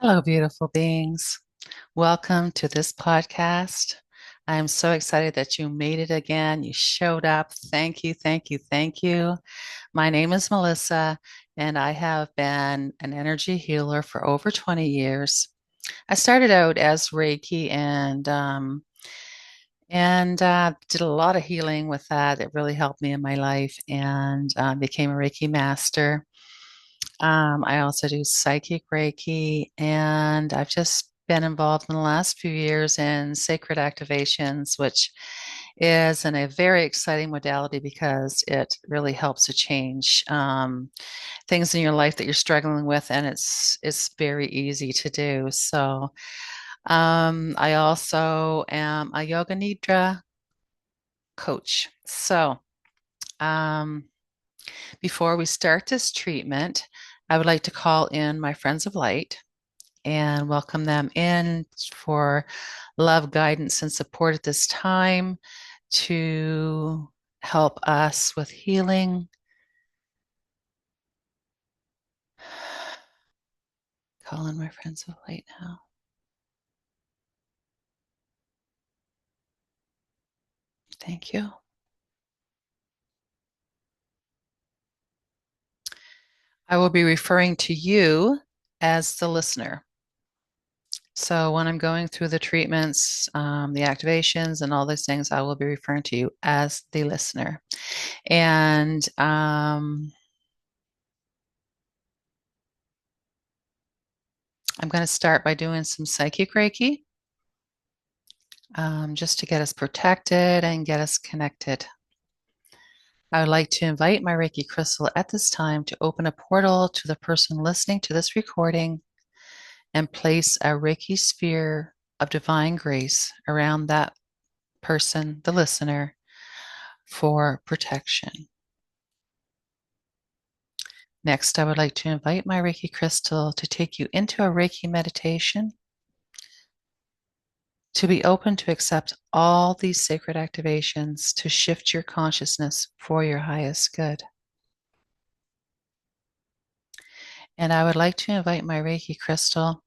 Hello, beautiful beings. Welcome to this podcast. I am so excited that you made it again. You showed up. Thank you, thank you, thank you. My name is Melissa, and I have been an energy healer for over 20 years. I started out as Reiki and did a lot of healing with that. It really helped me in my life and became a Reiki Master. I also do psychic Reiki, and I've just been involved in the last few years in sacred activations, which is a very exciting modality because it really helps to change things in your life that you're struggling with, and it's very easy to do. So I also am a yoga nidra coach. So um, before we start this treatment, I would like to call in my friends of light and welcome them in for love, guidance, and support at this time to help us with healing. Call in my friends of light now. Thank you. I will be referring to you as the listener. So when I'm going through the treatments, the activations, and all those things, I will be referring to you as the listener. And I'm going to start by doing some psychic Reiki, just to get us protected and get us connected. I would like to invite my Reiki crystal at this time to open a portal to the person listening to this recording and place a Reiki sphere of divine grace around that person, the listener, for protection. Next, I would like to invite my Reiki crystal to take you into a Reiki meditation, to be open to accept all these sacred activations to shift your consciousness for your highest good. And I would like to invite my Reiki crystal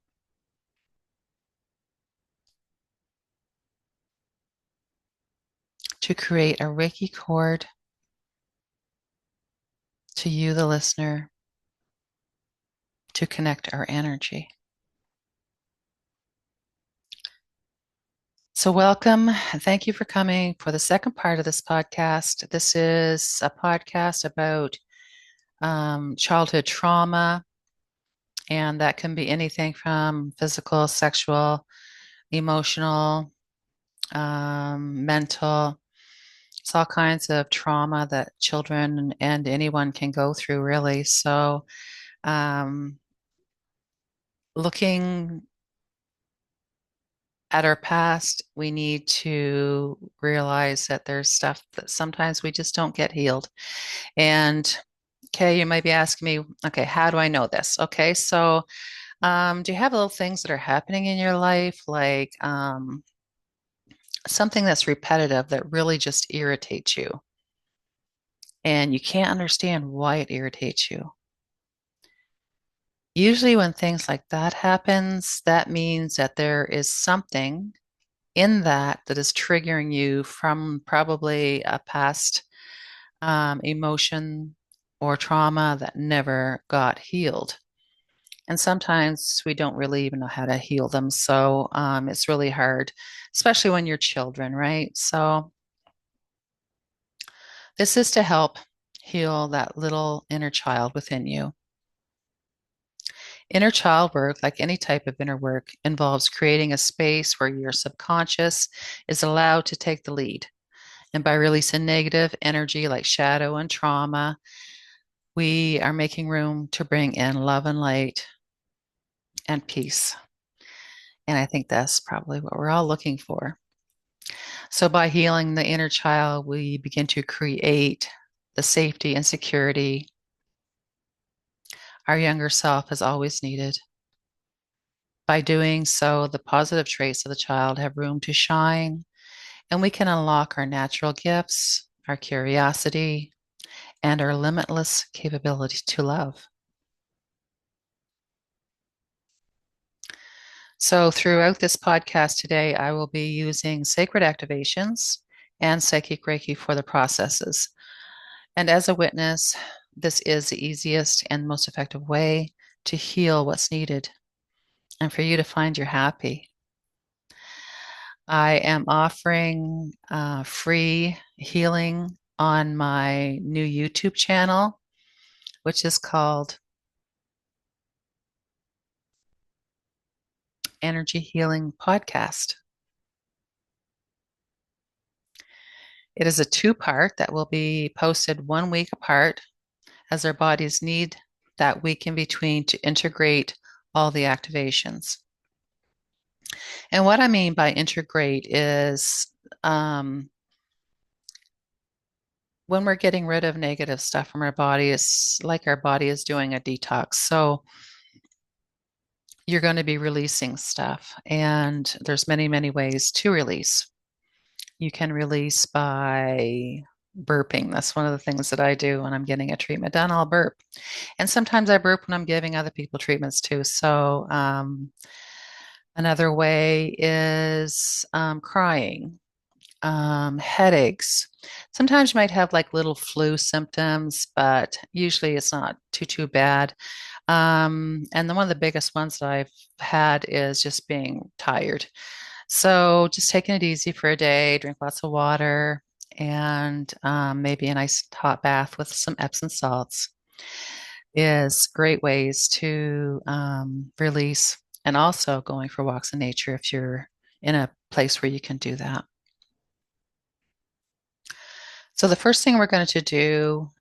to create a Reiki cord to you, the listener, to connect our energy. So, welcome. Thank you for coming for the second part of this podcast. This is a podcast about childhood trauma, and that can be anything from physical, sexual, emotional, mental. It's all kinds of trauma that children and anyone can go through, really. So, um, looking at our past, we need to realize that there's stuff that sometimes we just don't get healed. And okay, you might be asking me, okay, how do I know this? Okay, so do you have little things that are happening in your life, like something that's repetitive that really just irritates you, and you can't understand why it irritates you? Usually, when things like that happens, that means that there is something in that is triggering you from probably a past emotion or trauma that never got healed. And sometimes we don't really even know how to heal them. So it's really hard, especially when you're children, right? So this is to help heal that little inner child within you. Inner child work, like any type of inner work, involves creating a space where your subconscious is allowed to take the lead. And by releasing negative energy like shadow and trauma, we are making room to bring in love and light and peace. And I think that's probably what we're all looking for. So, by healing the inner child, we begin to create the safety and security our younger self has always needed. By doing so, the positive traits of the child have room to shine, and we can unlock our natural gifts, our curiosity, and our limitless capability to love. So, throughout this podcast today, I will be using sacred activations and psychic Reiki for the processes. And as a witness, this is the easiest and most effective way to heal what's needed and for you to find you're happy. I am offering free healing on my new YouTube channel, which is called Energy Healing Podcast. It is a two-part that will be posted 1 week apart as our bodies need that week in between to integrate all the activations. And what I mean by integrate is when we're getting rid of negative stuff from our body, it's like our body is doing a detox. So you're going to be releasing stuff, and there's many, many ways to release. You can release by burping. That's one of the things that I do when I'm getting a treatment done. I'll burp. And sometimes I burp when I'm giving other people treatments too. So another way is crying, headaches. Sometimes you might have like little flu symptoms, but usually it's not too bad. And then one of the biggest ones that I've had is just being tired. So just taking it easy for a day, drink lots of water, and maybe a nice hot bath with some Epsom salts is great ways to release, and also going for walks in nature if you're in a place where you can do that. So the first thing we're going to do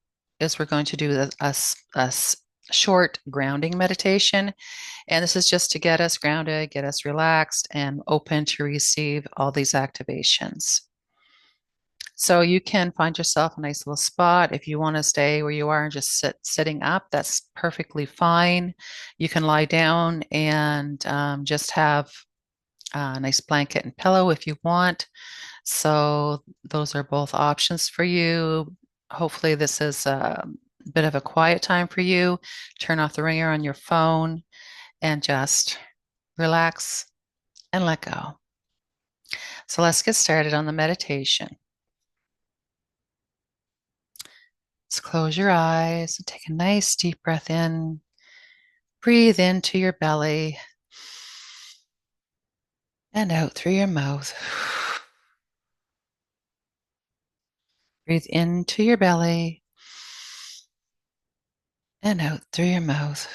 is we're going to do a short grounding meditation. And this is just to get us grounded, get us relaxed, and open to receive all these activations. So you can find yourself a nice little spot. If you want to stay where you are and just sitting up, that's perfectly fine. You can lie down and just have a nice blanket and pillow if you want. So those are both options for you. Hopefully this is a bit of a quiet time for you. Turn off the ringer on your phone and just relax and let go. So let's get started on the meditation. Let's close your eyes and take a nice deep breath in. Breathe into your belly and out through your mouth. Breathe into your belly and out through your mouth.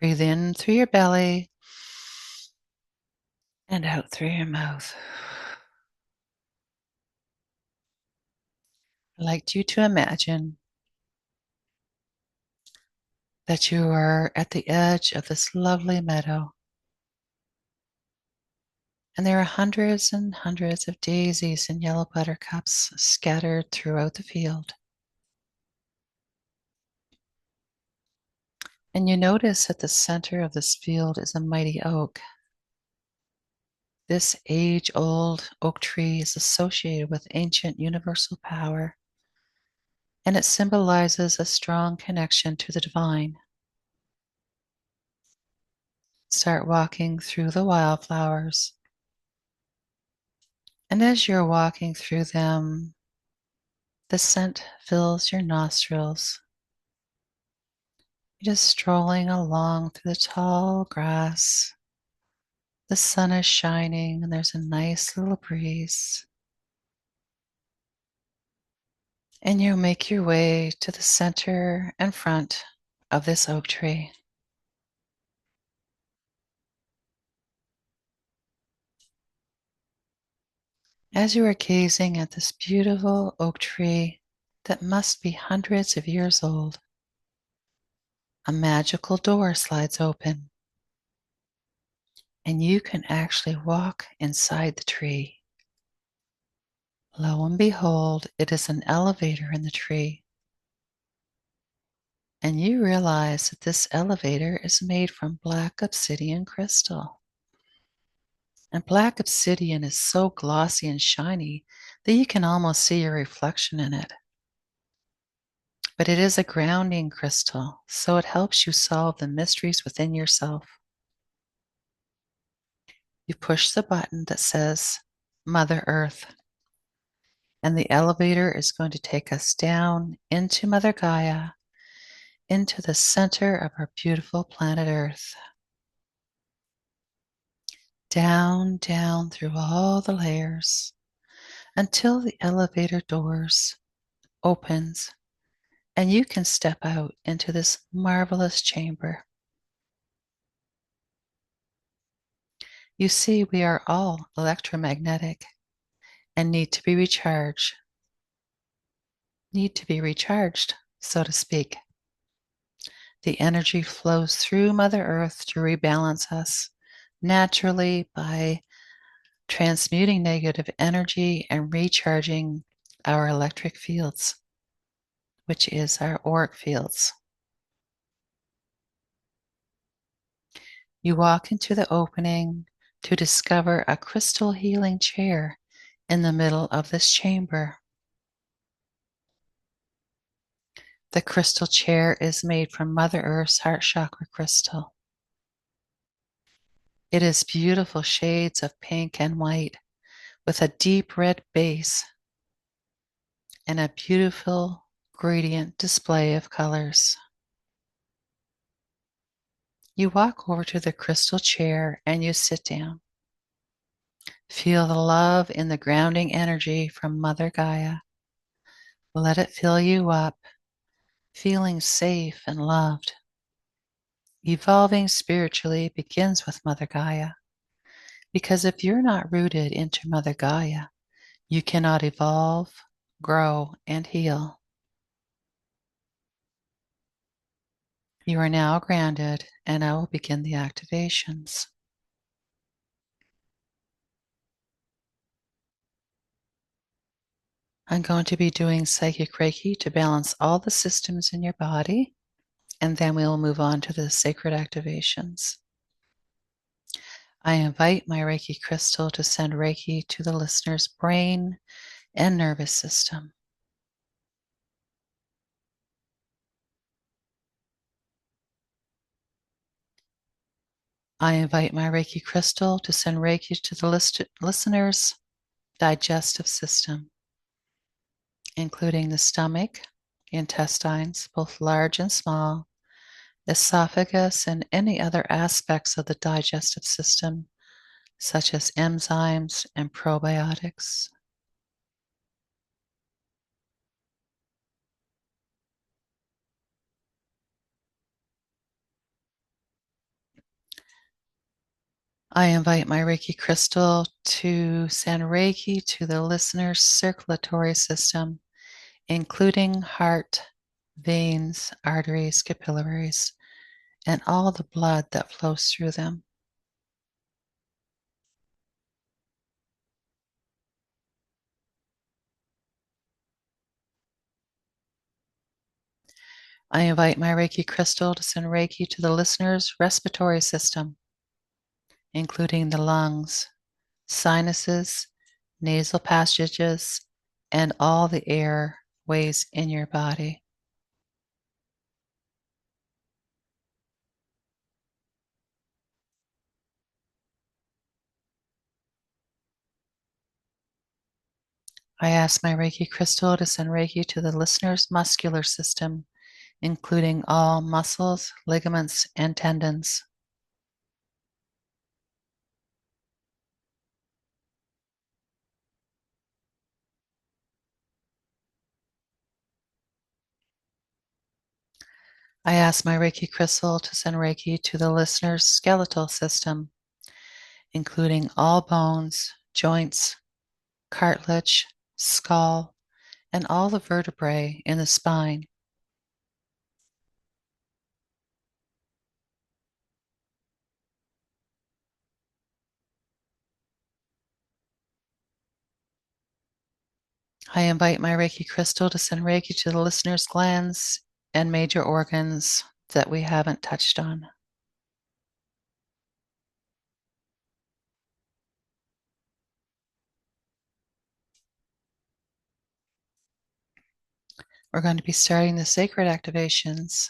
Breathe in through your belly and out through your mouth. I'd like you to imagine that you are at the edge of this lovely meadow, and there are hundreds and hundreds of daisies and yellow buttercups scattered throughout the field. And you notice at the center of this field is a mighty oak. This age-old oak tree is associated with ancient universal power, and it symbolizes a strong connection to the divine. Start walking through the wildflowers. And as you're walking through them, the scent fills your nostrils. You're just strolling along through the tall grass. The sun is shining and there's a nice little breeze. And you make your way to the center and front of this oak tree. As you are gazing at this beautiful oak tree that must be hundreds of years old, a magical door slides open, and you can actually walk inside the tree. Lo and behold, it is an elevator in the tree. And you realize that this elevator is made from black obsidian crystal. And black obsidian is so glossy and shiny that you can almost see your reflection in it. but it is a grounding crystal, so it helps you solve the mysteries within yourself. You push the button that says Mother Earth, and the elevator is going to take us down into Mother Gaia, into the center of our beautiful planet Earth. Down, down through all the layers until the elevator doors opens and you can step out into this marvelous chamber. You see, we are all electromagnetic and need to be recharged, so to speak. The energy flows through Mother Earth to rebalance us naturally by transmuting negative energy and recharging our electric fields, which is our auric fields. You walk into the opening to discover a crystal healing chair in the middle of this chamber. The crystal chair is made from Mother Earth's heart chakra crystal. It is beautiful shades of pink and white with a deep red base and a beautiful gradient display of colors. You walk over to the crystal chair and you sit down. Feel the love in the grounding energy from Mother Gaia. Let it fill you up, feeling safe and loved. Evolving spiritually begins with Mother Gaia, because if you're not rooted into Mother Gaia, you cannot evolve, grow, and heal. You are now grounded, and I will begin the activations. I'm going to be doing psychic Reiki to balance all the systems in your body, and then we will move on to the sacred activations. I invite my Reiki crystal to send Reiki to the listener's brain and nervous system. I invite my Reiki crystal to send Reiki to the listener's digestive system, including the stomach, intestines, both large and small, esophagus, and any other aspects of the digestive system, such as enzymes and probiotics. I invite my Reiki crystal to send Reiki to the listener's circulatory system, including heart, veins, arteries, capillaries, and all the blood that flows through them. I invite my Reiki crystal to send Reiki to the listener's respiratory system, including the lungs, sinuses, nasal passages, and all the airways in your body. I ask my Reiki crystal to send Reiki to the listener's muscular system, including all muscles, ligaments, and tendons. I ask my Reiki crystal to send Reiki to the listener's skeletal system, including all bones, joints, cartilage, skull, and all the vertebrae in the spine. I invite my Reiki crystal to send Reiki to the listener's glands and major organs that we haven't touched on. We're going to be starting the sacred activations.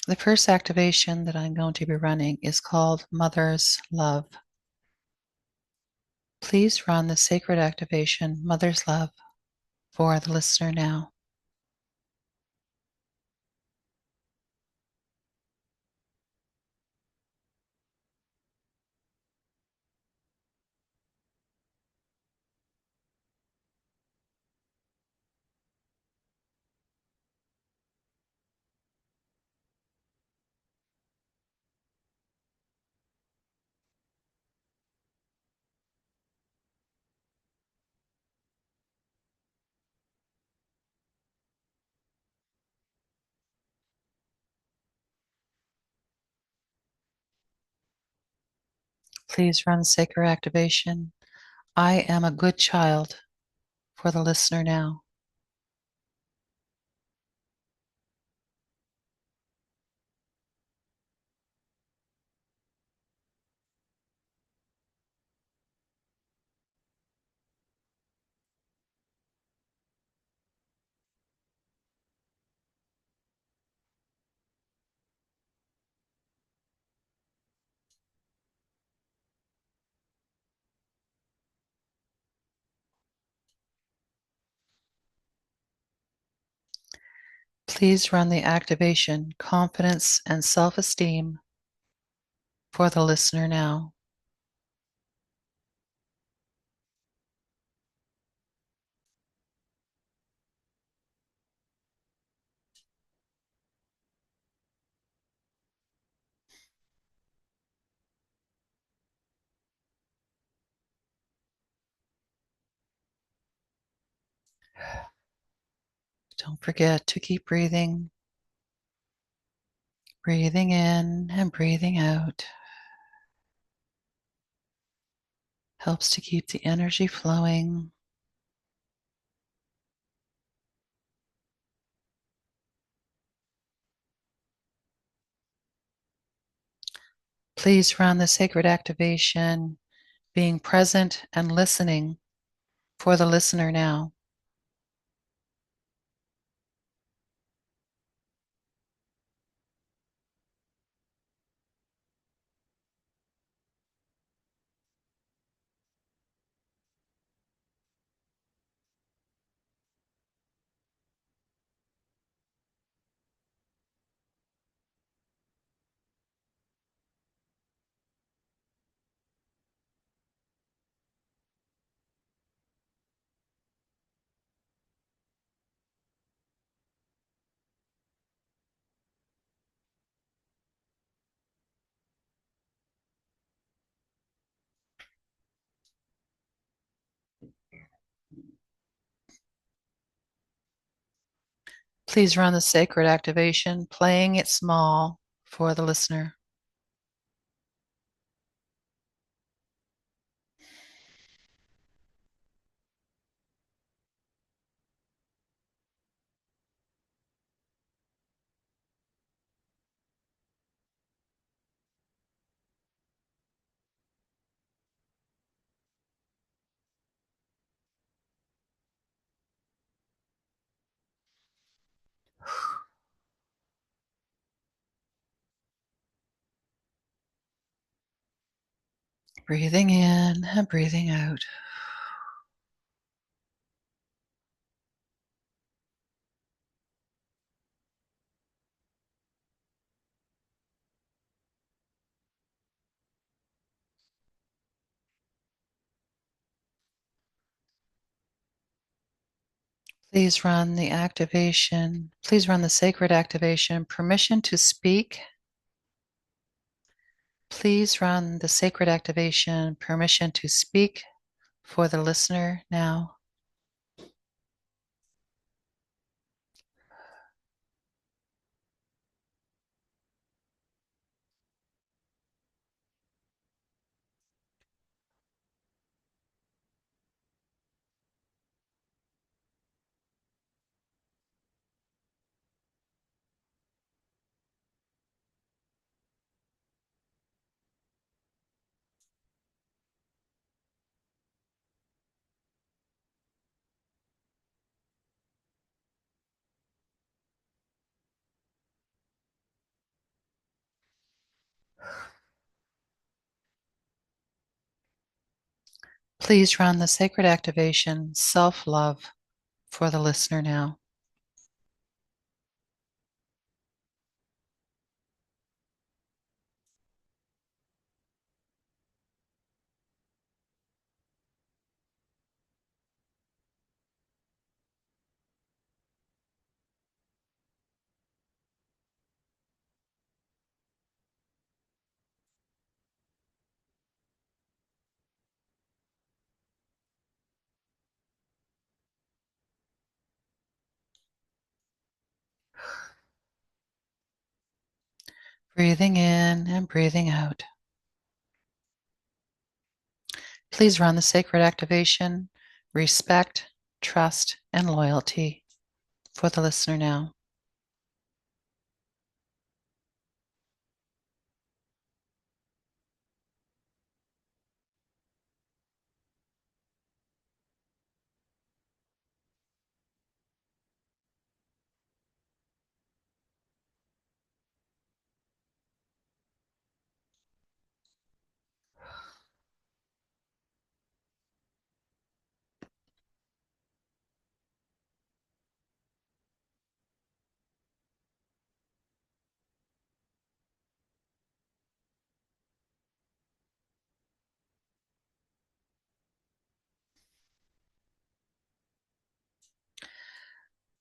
The first activation that I'm going to be running is called Mother's Love. Please run the sacred activation, Mother's Love, for the listener now. Please run sacred activation. I am a good child for the listener now. Please run the activation, confidence and self-esteem for the listener now. Don't forget to keep breathing. Breathing in and breathing out helps to keep the energy flowing. Please run the sacred activation, being present and listening for the listener now. Please run the sacred activation, playing it small for the listener. Breathing in and breathing out. Please run the activation. Please run the sacred activation, permission to speak. Please run the sacred activation, permission to speak for the listener now. Please run the sacred activation self-love for the listener now. Breathing in and breathing out. Please run the sacred activation, respect, trust, and loyalty for the listener now.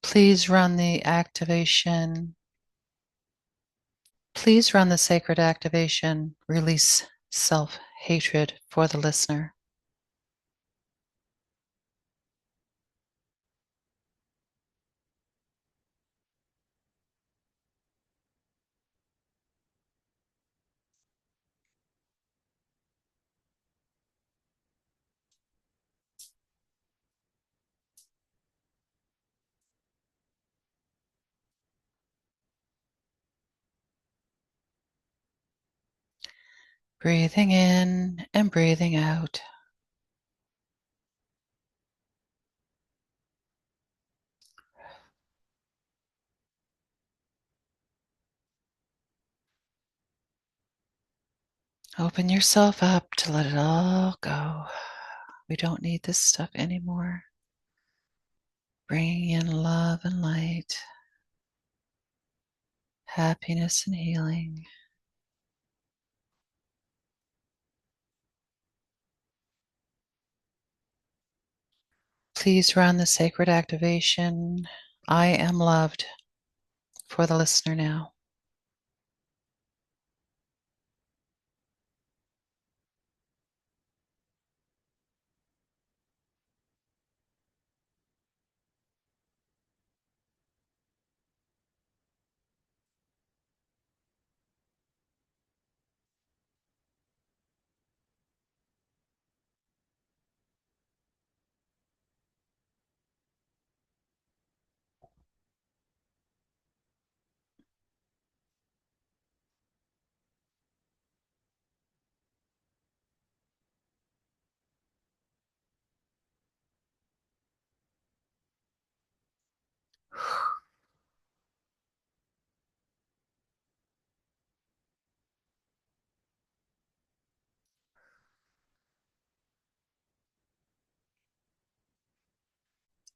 Please run the activation. Please run the sacred activation, release self-hatred for the listener. Breathing in and breathing out. Open yourself up to let it all go. We don't need this stuff anymore. Bringing in love and light, happiness and healing. Please run the sacred activation, I am loved, for the listener now.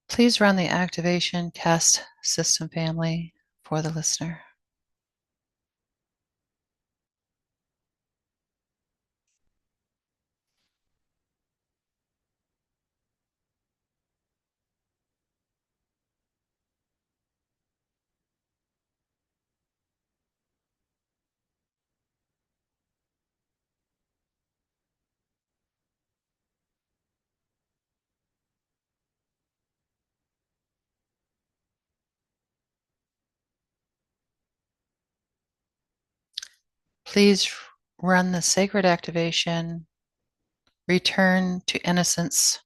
Please run the activation caste system family for the listener. Please run the sacred activation, return to innocence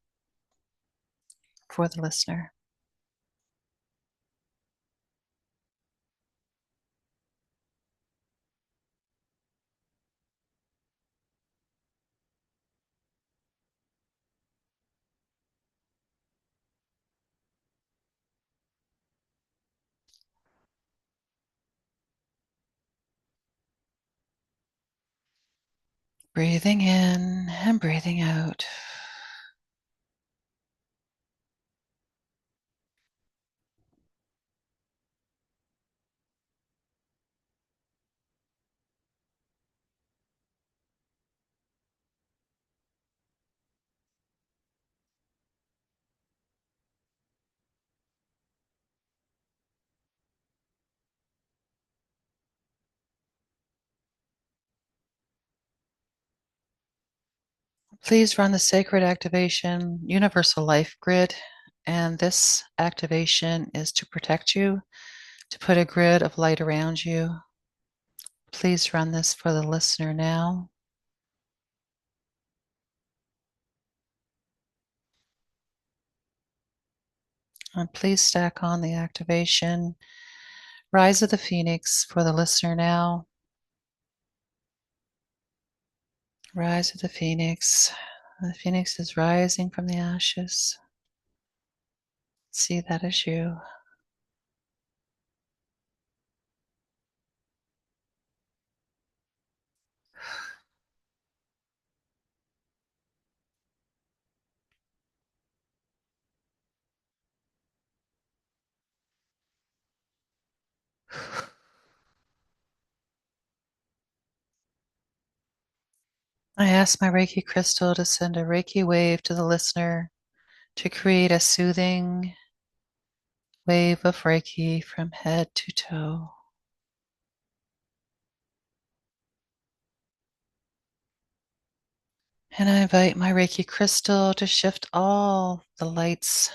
for the listener. Breathing in and breathing out. Please run the sacred activation universal life grid. And this activation is to protect you, to put a grid of light around you. Please run this for the listener now. And please stack on the activation. Rise of the Phoenix for the listener now. Rise of the Phoenix. The Phoenix is rising from the ashes. See that as you. I ask my Reiki crystal to send a Reiki wave to the listener to create a soothing wave of Reiki from head to toe. And I invite my Reiki crystal to shift all the lights,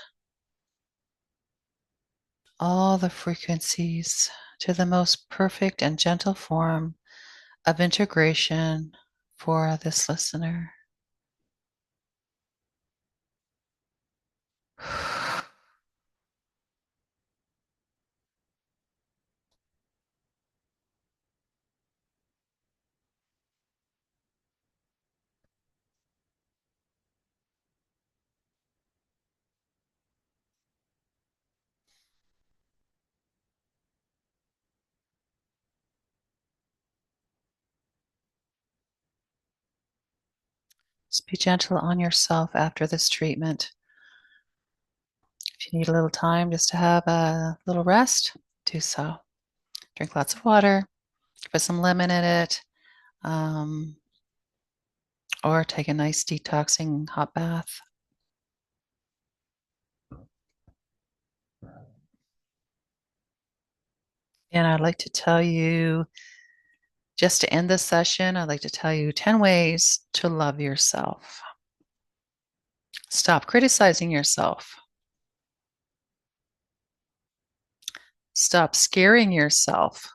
all the frequencies to the most perfect and gentle form of integration for this listener. Just be gentle on yourself after this treatment. If you need a little time just to have a little rest, do so. Drink lots of water, put some lemon in it, um, or take a nice detoxing hot bath. And I'd like to tell you, just to end this session, I'd like to tell you 10 ways to love yourself. Stop criticizing yourself. Stop scaring yourself.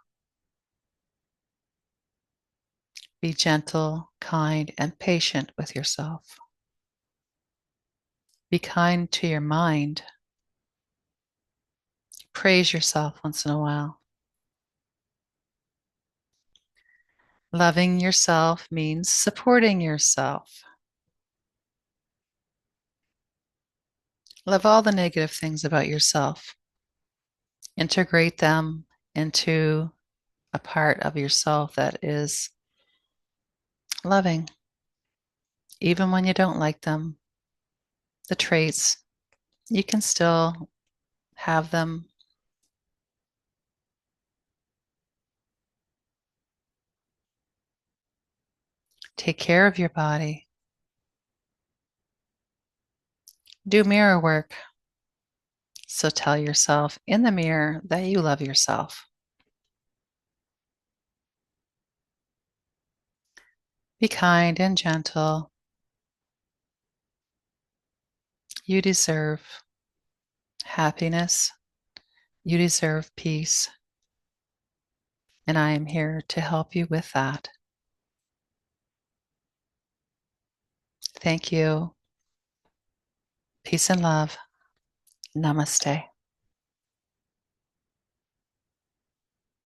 Be gentle, kind, and patient with yourself. Be kind to your mind. Praise yourself once in a while. Loving yourself means supporting yourself. Love all the negative things about yourself. Integrate them into a part of yourself that is loving, even when you don't like them. The traits, you can still have them. Take care of your body. Do mirror work. So tell yourself in the mirror that you love yourself. Be kind and gentle. You deserve happiness. You deserve peace. And I am here to help you with that. Thank you. Peace and love. Namaste.